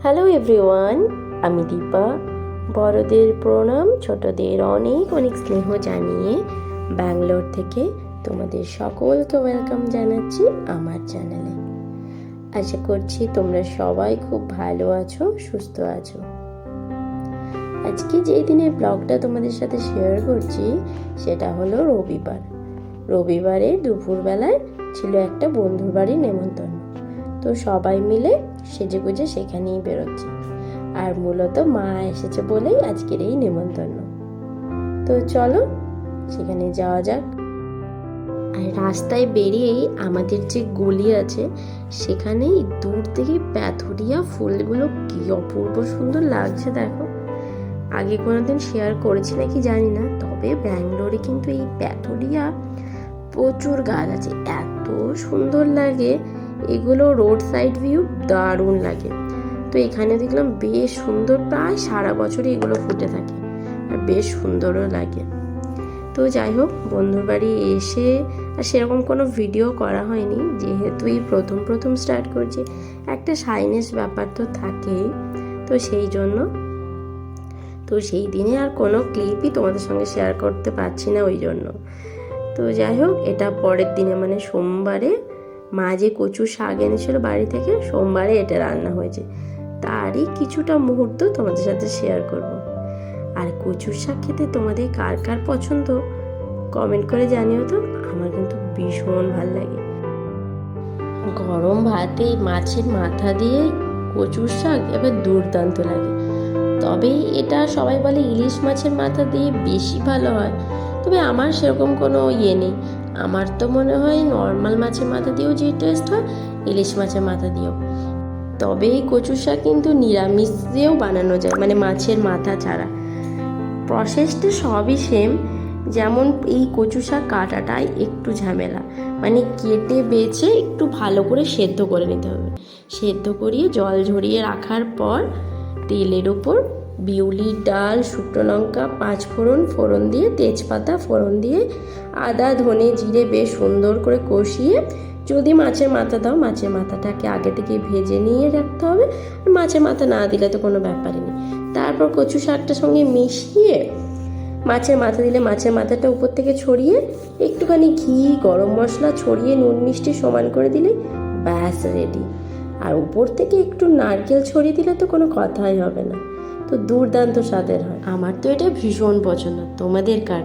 Hello everyone, আমি দীপা। বড়দের প্রণাম, ছোটদের অনেক অনেক স্নেহ জানিয়ে ব্যাঙ্গালোর থেকে তোমাদের সকলকে ওয়েলকাম জানাচ্ছি আমার চ্যানেলে। আশা করছি তোমরা সবাই খুব ভালো আছো, সুস্থ আছো। আজকে যেই দিনের ব্লগটা তোমাদের সাথে শেয়ার করছি সেটা হলো রবিবারে দুপুরবেলায় ছিল একটা বন্ধুর বাড়ির নেমন্তন্ন। তো সবাই মিলে সেজেগুজে সেখানেই বেরোচ্ছে, আর মূলত মা এসেছে বলেই আজকের এই নেমন্তন্ন। তো চলো সেখানে যাওয়া যাক। আর রাস্তায় বেরিয়েই আমাদের যে গলি আছে সেখানেই দূর থেকে প্যাথুরিয়া ফুলগুলো কি অপূর্ব সুন্দর লাগছে দেখো। আগে কোনোদিন শেয়ার করেছি নাকি জানি না, তবে ব্যাঙ্গালোরে কিন্তু এই প্যাথুরিয়া প্রচুর গাছ আছে, এত সুন্দর লাগে এগুলো। রোড সাইড ভিউ দারুণ লাগে। তো এখানে দেখলাম বেশ সুন্দর, প্রায় সারা বছরই এগুলো ফুটে থাকে আর বেশ সুন্দরও লাগে। তো যাই হোক, বন্ধুর বাড়ি এসে আর সেরকম কোনো ভিডিও করা হয়নি, যেহেতু এই প্রথম স্টার্ট করছি, একটা শাইনেস ব্যাপার তো থাকেই। তো সেই জন্য সেই দিনে আর কোনো ক্লিপই তোমাদের সঙ্গে শেয়ার করতে পারছি না ওই জন্য। তো যাই হোক, এটা পরের দিনে মানে সোমবারে মা যে কচু শাক এনেছিল বাড়ি থেকে, সোমবারে এটা রান্না হয়েছে, তারই কিছুটা মুহূর্ত তোমাদের সাথে শেয়ার করব। আর কচুর শাক খেতে তোমাদের কার কার পছন্দ কমেন্ট করে জানিও তো। আমার কিন্তু ভীষণ ভালো লাগে। গরম ভাতে মাছের মাথা দিয়ে কচুর শাক এবার দুর্দান্ত লাগে। তবে এটা সবাই বলে ইলিশ মাছের মাথা দিয়ে বেশি ভালো হয়, তবে আমার সেরকম কোনো নেই। আমার তো মনে হয় নর্মাল মাছের মাথা দিয়েও যে টেস্ট হয়, ইলিশ মাছের মাথা দিয়েও। তবে এই কচু শাক কিন্তু নিরামিষ দিয়েও বানানো যায়, মানে মাছের মাথা ছাড়া। প্রসেসটা সবই সেম। যেমন এই কচু শাক কাটাটাই একটু ঝামেলা, মানে কেটে বেছে একটু ভালো করে সেদ্ধ করে নিতে হবে। সেদ্ধ করিয়ে জল ঝরিয়ে রাখার পর তেলের উপর বিউলির ডাল, শুকনো লঙ্কা, 5 ফোড়ন দিয়ে, তেজপাতা ফোড়ন দিয়ে, আদা ধনে জিরে বেশ সুন্দর করে কষিয়ে, যদি মাছের মাথা দাও মাছের মাথাটাকে আগে থেকে ভেজে নিয়ে রাখতে হবে। আর মাছের মাথা না দিলে তো কোনো ব্যাপারই নেই। তারপর কচু শাকটার সঙ্গে মিশিয়ে মাছের মাথা দিলে মাছের মাথাটা উপর থেকে ছড়িয়ে একটুখানি ঘি, গরম মশলা ছড়িয়ে নুন মিষ্টি সমান করে দিলে ব্যাস রেডি। আর উপর থেকে একটু নারকেল ছড়িয়ে দিলে তো কোনো কথাই হবে না। তো দুর্দান্ত স্বাদের হয়। আমার তো এটা ভীষণ পছন্দ, তোমাদের কার?